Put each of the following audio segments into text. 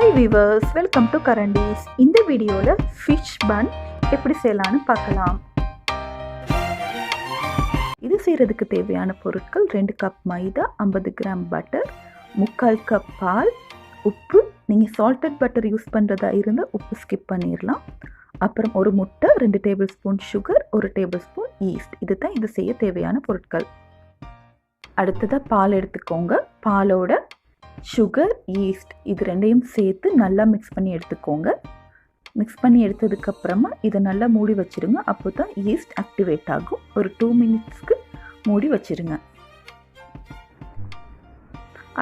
Hi viewers, welcome to Karan-Dees. இந்த வீடியோல fish bun எப்படி செய்யலாம்னு பார்க்கலாம். இது செய்யறதுக்கு தேவையான பொருட்கள் 2 கப் மைதா, 50 கிராம் பட்டர், 3/4 கப் பால், உப்பு. நீங்க salted butter யூஸ் பண்றதா இருந்தா உப்பு ஸ்கிப் பண்ணிரலாம். அப்புறம் ஒரு முட்டை, 2 table spoon sugar, 1 table spoon east. இதுதான் இது செய்ய தேவையான பொருட்கள். அடுத்ததா பால் எடுத்துக்கோங்க. பாலோட சுகர், ஈஸ்ட் இது ரெண்டையும் சேர்த்து நல்லா மிக்ஸ் பண்ணி எடுத்துக்கோங்க. மிக்ஸ் பண்ணி எடுத்ததுக்கப்புறமா இதை நல்லா மூடி வச்சுருங்க. அப்போ தான் ஈஸ்ட் ஆக்டிவேட் ஆகும். ஒரு 2 மினிட்ஸ்க்கு மூடி வச்சுருங்க.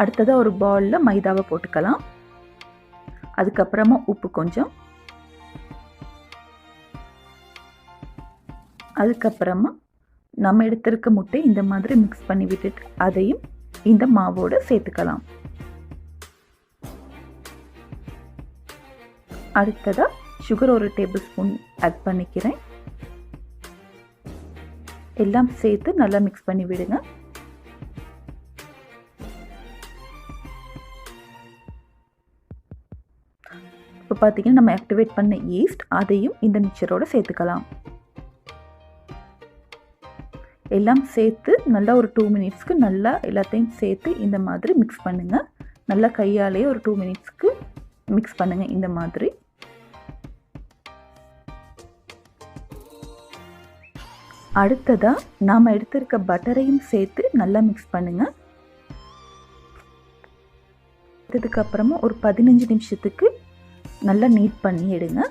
அடுத்ததாக ஒரு பவுலில் மைதாவை போட்டுக்கலாம். அதுக்கப்புறமா உப்பு கொஞ்சம், அதுக்கப்புறமா நம்ம எடுத்திருக்க முட்டை இந்த மாதிரி மிக்ஸ் பண்ணி விட்டுட்டு அதையும் இந்த மாவோடு சேர்த்துக்கலாம். அடுத்ததாக சுகர் 1 டேபிள் ஸ்பூன் ஆட் பண்ணிக்கிறேன். எல்லாம் சேர்த்து நல்லா மிக்ஸ் பண்ணி விடுங்க. இப்போ பார்த்தீங்கன்னா நம்ம ஆக்டிவேட் பண்ண ஈஸ்ட் அதையும் இந்த மிக்சரோட சேர்த்துக்கலாம். எல்லாம் சேர்த்து நல்லா ஒரு 2 மினிட்ஸ்க்கு நல்லா எல்லாத்தையும் சேர்த்து இந்த மாதிரி மிக்ஸ் பண்ணுங்கள். நல்லா கையாலேயே ஒரு 2 மினிட்ஸ்க்கு மிக்ஸ் பண்ணுங்கள். இந்த மாதிரி அடுத்ததாக நாம் எடுத்திருக்க பட்டரையும் சேர்த்து நல்லா மிக்ஸ் பண்ணுங்கள். அதுக்கப்புறமா ஒரு 15 நிமிஷத்துக்கு நல்லா நீட் பண்ணி எடுங்க.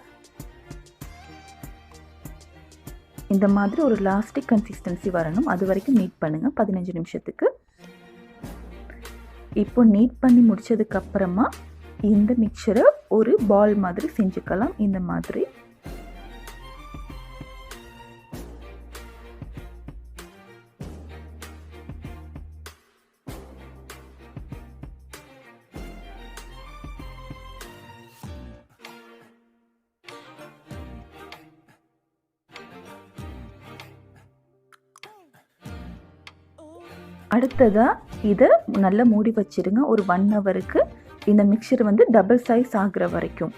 இந்த மாதிரி ஒரு லாஸ்டிக் கன்சிஸ்டன்சி வரணும். அது வரைக்கும் நீட் பண்ணுங்கள் 15 நிமிஷத்துக்கு. இப்போ நீட் பண்ணி முடிச்சதுக்கப்புறமா இந்த மிக்சரை ஒரு பால் மாதிரி செஞ்சுக்கலாம். இந்த மாதிரி அடுத்ததாக இதை நல்லா மூடி வச்சிருங்க. ஒரு 1 ஹவருக்கு இந்த மிக்சர் வந்து டபுள் சைஸ் ஆகிற வரைக்கும்.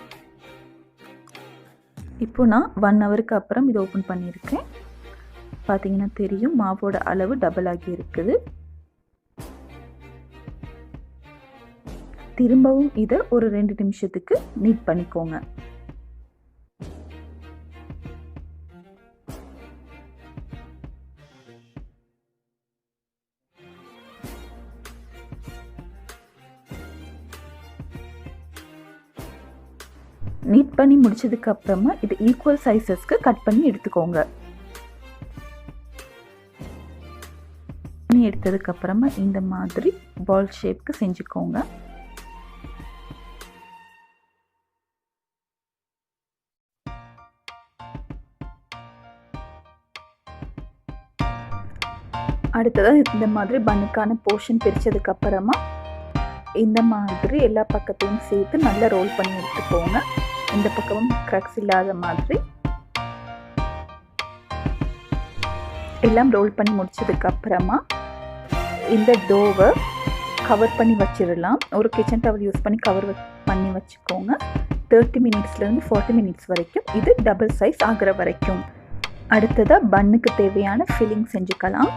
இப்போ நான் 1 ஹவருக்கு அப்புறம் இதை ஓப்பன் பண்ணியிருக்கேன். பார்த்தீங்கன்னா தெரியும் மாவோட அளவு டபுள் ஆகி இருக்குது. திரும்பவும் இதை ஒரு 2 நிமிஷத்துக்கு நீட் பண்ணிக்கோங்க. நீட் பண்ணி முடிச்சதுக்கு அப்புறமா இது ஈக்குவல் சைஸஸ்க்கு கட் பண்ணி எடுத்துக்கோங்க. எடுத்ததுக்கு அப்புறமா இந்த மாதிரி பால் ஷேப்க்கு செஞ்சுக்கோங்க. அடுத்ததாக இந்த மாதிரி பன்னுக்கான போர்ஷன் பிரிச்சதுக்கு அப்புறமா இந்த மாதிரி எல்லா பக்கத்தையும் சேர்த்து நல்லா ரோல் பண்ணி எடுத்துக்கோங்க. இந்த பக்கமும் கிராக்ஸ் இல்லாத மாதிரி எல்லாம் ரோல் பண்ணி முடிச்சதுக்கு அப்புறமா இந்த டோவை கவர் பண்ணி வச்சிடலாம். ஒரு கிச்சன் டவல் யூஸ் பண்ணி கவர் பண்ணி வச்சுக்கோங்க. 30 மினிட்ஸ்லேருந்து 40 மினிட்ஸ் வரைக்கும் இது டபுள் சைஸ் ஆகிற வரைக்கும். அடுத்ததாக பன்னுக்கு தேவையான ஃபில்லிங் செஞ்சுக்கலாம்.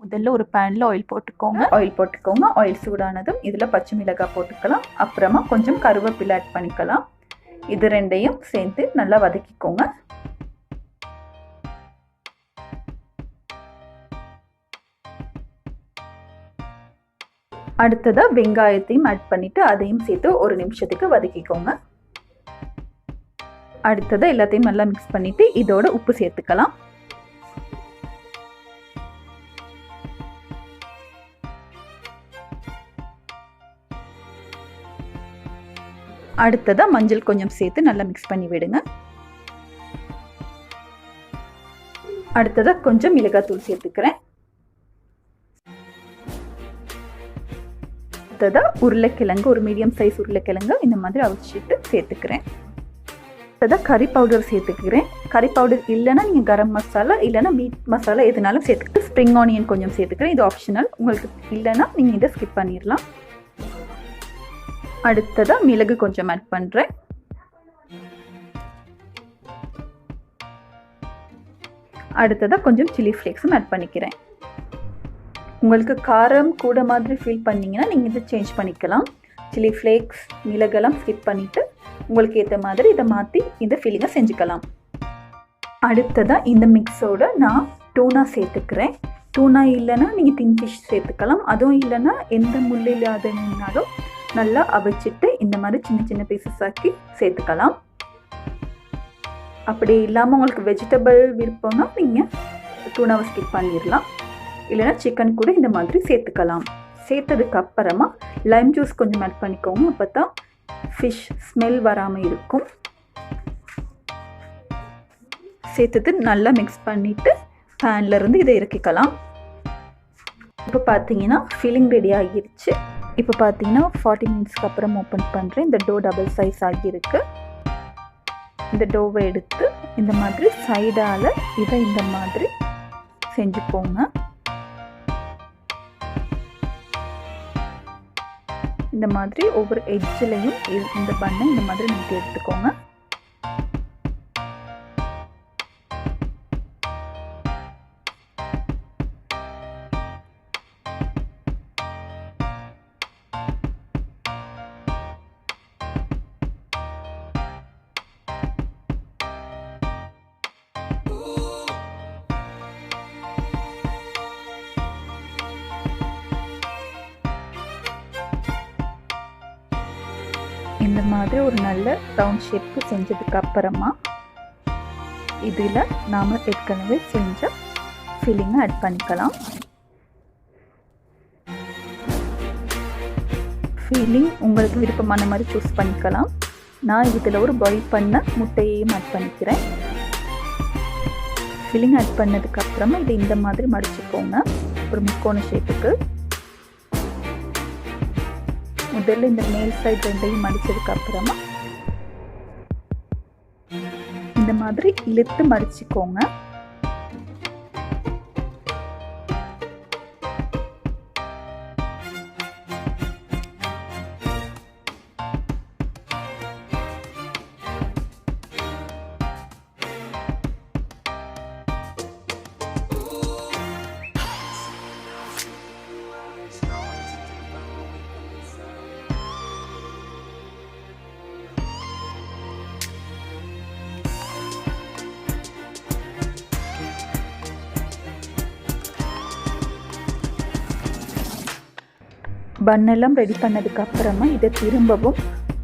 முதல்ல ஒரு பேனில் ஆயில் போட்டுக்கோங்க. ஆயில் சூடானதும் இதில் பச்சை மிளகாய் போட்டுக்கலாம். அப்புறமா கொஞ்சம் கருவேப்பிலை ஆட் பண்ணிக்கலாம். இது ரெண்டையும் சேர்த்து நல்லா வதக்கிக்கோங்க. அடுத்ததாக வெங்காயத்தையும் ஆட் பண்ணிவிட்டு அதையும் சேர்த்து 1 நிமிஷத்துக்கு வதக்கிக்கோங்க. அடுத்ததாக எல்லாத்தையும் நல்லா மிக்ஸ் பண்ணிவிட்டு இதோட உப்பு சேர்த்துக்கலாம். அடுத்ததாக மஞ்சள் கொஞ்சம் சேர்த்து நல்லா மிக்ஸ் பண்ணி விடுங்க. அடுத்ததாக கொஞ்சம் மிளகாத்தூள் சேர்த்துக்கிறேன். அடுத்ததாக உருளைக்கிழங்கு, ஒரு மீடியம் சைஸ் உருளைக்கிழங்கு இந்த மாதிரி அவிச்சிட்டு சேர்த்துக்கிறேன். அடுத்ததாக கறி பவுடர் சேர்த்துக்கிறேன். கறி பவுடர் இல்லைன்னா நீங்கள் கரம் மசாலா இல்லைன்னா மீட் மசாலா எதுனாலும் சேர்த்துக்கிட்டு ஸ்ப்ரிங் ஆனியன் கொஞ்சம் சேர்த்துக்கிறேன். இது ஆப்ஷனல். உங்களுக்கு இல்லைன்னா நீங்கள் இதை ஸ்கிப் பண்ணிடலாம். அடுத்ததாக மிளகு கொஞ்சம் ஆட் பண்ணுறேன். அடுத்ததாக கொஞ்சம் சில்லி ஃப்ளேக்ஸும் ஆட் பண்ணிக்கிறேன். உங்களுக்கு காரம் கூட மாதிரி ஃபீல் பண்ணிங்கன்னா நீங்கள் இதை சேஞ்ச் பண்ணிக்கலாம். சில்லி ஃப்ளேக்ஸ் மிளகெல்லாம் ஸ்கிப் பண்ணிவிட்டு உங்களுக்கு ஏற்ற மாதிரி இதை மாற்றி இந்த ஃபீலிங்கை செஞ்சுக்கலாம். அடுத்ததாக இந்த மிக்ஸோட நான் டூனா சேர்த்துக்கிறேன். டூனா இல்லைன்னா நீங்கள் டின் ஃபிஷ் சேர்த்துக்கலாம். அதுவும் இல்லைன்னா எந்த முள் இல்லாதனாலும் நல்லா அவிச்சிட்டு இந்த மாதிரி சின்ன சின்ன பீசஸ் ஆக்கி சேர்த்துக்கலாம். அப்படி இல்லாமல் உங்களுக்கு வெஜிடபிள் விருப்பம்னா நீங்கள் டூனாவை ஸ்கிப் பண்ணிடலாம். இல்லைனா சிக்கன் கூட இந்த மாதிரி சேர்த்துக்கலாம். சேர்த்ததுக்கு அப்புறமா லைம் ஜூஸ் கொஞ்சம் ஆட் பண்ணிக்கோங்க. அப்போ தான் ஃபிஷ் ஸ்மெல் வராமல் இருக்கும். சேர்த்துட்டு நல்லா மிக்ஸ் பண்ணிவிட்டு பேன்லேருந்து இதை இறக்கிக்கலாம். இப்போ பார்த்தீங்கன்னா ஃபில்லிங் ரெடி ஆகிருச்சு. இப்போ பார்த்தீங்கன்னா 40 மினிட்ஸ்க்கு அப்புறம் ஓப்பன் பண்ணுறேன். இந்த டோ டபுள் சைஸ் ஆகியிருக்கு. இந்த டோவை எடுத்து இந்த மாதிரி சைடால் இதை இந்த மாதிரி செஞ்சுக்கோங்க. இந்த மாதிரி ஒவ்வொரு எட்ஜ்லையும் இந்த பண்ணை இந்த மாதிரி நீட்டி எடுத்துக்கோங்க. இந்த மாதிரி ஒரு நல்ல ரவுண்ட் ஷேப்பு செஞ்சதுக்கு அப்புறமா இதில் நாம் ஏற்கனவே செஞ்ச ஃபில்லிங்கை ஆட் பண்ணிக்கலாம். ஃபில்லிங் உங்களுக்கு விருப்பமான மாதிரி சூஸ் பண்ணிக்கலாம். நான் இதில் ஒரு பாயில் பண்ண முட்டையையும் ஆட் பண்ணிக்கிறேன். ஃபில்லிங் ஆட் பண்ணதுக்கு அப்புறமா இதை இந்த மாதிரி மடிச்சுக்கோங்க ஒரு முக்கோண ஷேப்புக்கு. முதல்ல இந்த மேல் சைடு ரெண்டையும் மடிச்சதுக்கு அப்புறமா இந்த மாதிரி இழுத்து மடிச்சுக்கோங்க. பன்னெல்லாம் ரெடி பண்ணதுக்கு அப்புறமா இதை திரும்பவும்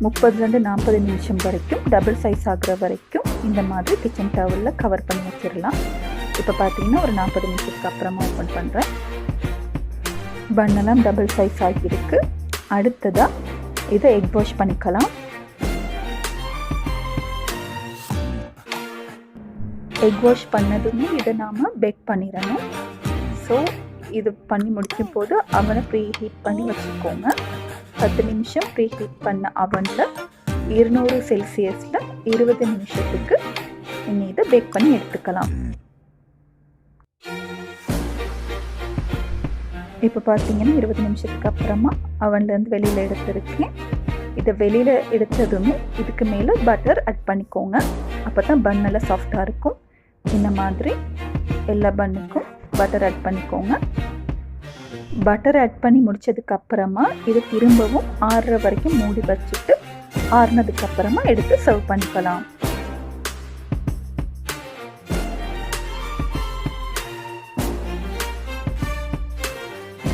30-40 நிமிஷம் வரைக்கும் டபுள் சைஸ் ஆகிற வரைக்கும் இந்த மாதிரி கிச்சன் டவலில் கவர் பண்ணி வச்சிடலாம். இப்போ பார்த்தீங்கன்னா ஒரு 40 நிமிஷத்துக்கு அப்புறமா ஓப்பன் பண்ணுறேன். பன்னெல்லாம் டபுள் சைஸ் ஆகியிருக்கு. அடுத்ததாக இதை எக் வாஷ் பண்ணிக்கலாம். எக் வாஷ் பண்ணதுமே இதை நாம் பேக் பண்ணிடணும். ஸோ இது பண்ணி முடிக்கும் போது அவனை ப்ரீ ஹீட் பண்ணி வச்சுக்கோங்க. 10 நிமிஷம் ப்ரீ ஹீட் பண்ண அவனில் 200 செல்சியஸில் 20 நிமிஷத்துக்கு நீங்கள் இதை பேக் பண்ணி எடுத்துக்கலாம். இப்போ பார்த்தீங்கன்னா 20 நிமிஷத்துக்கு அப்புறமா அவன்லேருந்து வெளியில் எடுத்துருக்கேன். இதை வெளியில் எடுத்ததுமே இதுக்கு மேலே பட்டர் ஆட் பண்ணிக்கோங்க. அப்போ தான் பன்னெல்லாம் சாஃப்டாக இருக்கும். இந்த மாதிரி எல்லா பன்னுக்கும் பட்டர் ஆட் பண்ணிக்கோங்க. பட்டர் ஆட் பண்ணி முடித்ததுக்கு அப்புறமா இது திரும்பவும் 6 வரைக்கும் மூடி வச்சுட்டு ஆறுனதுக்கு அப்புறமா எடுத்து சர்வ் பண்ணிக்கலாம்.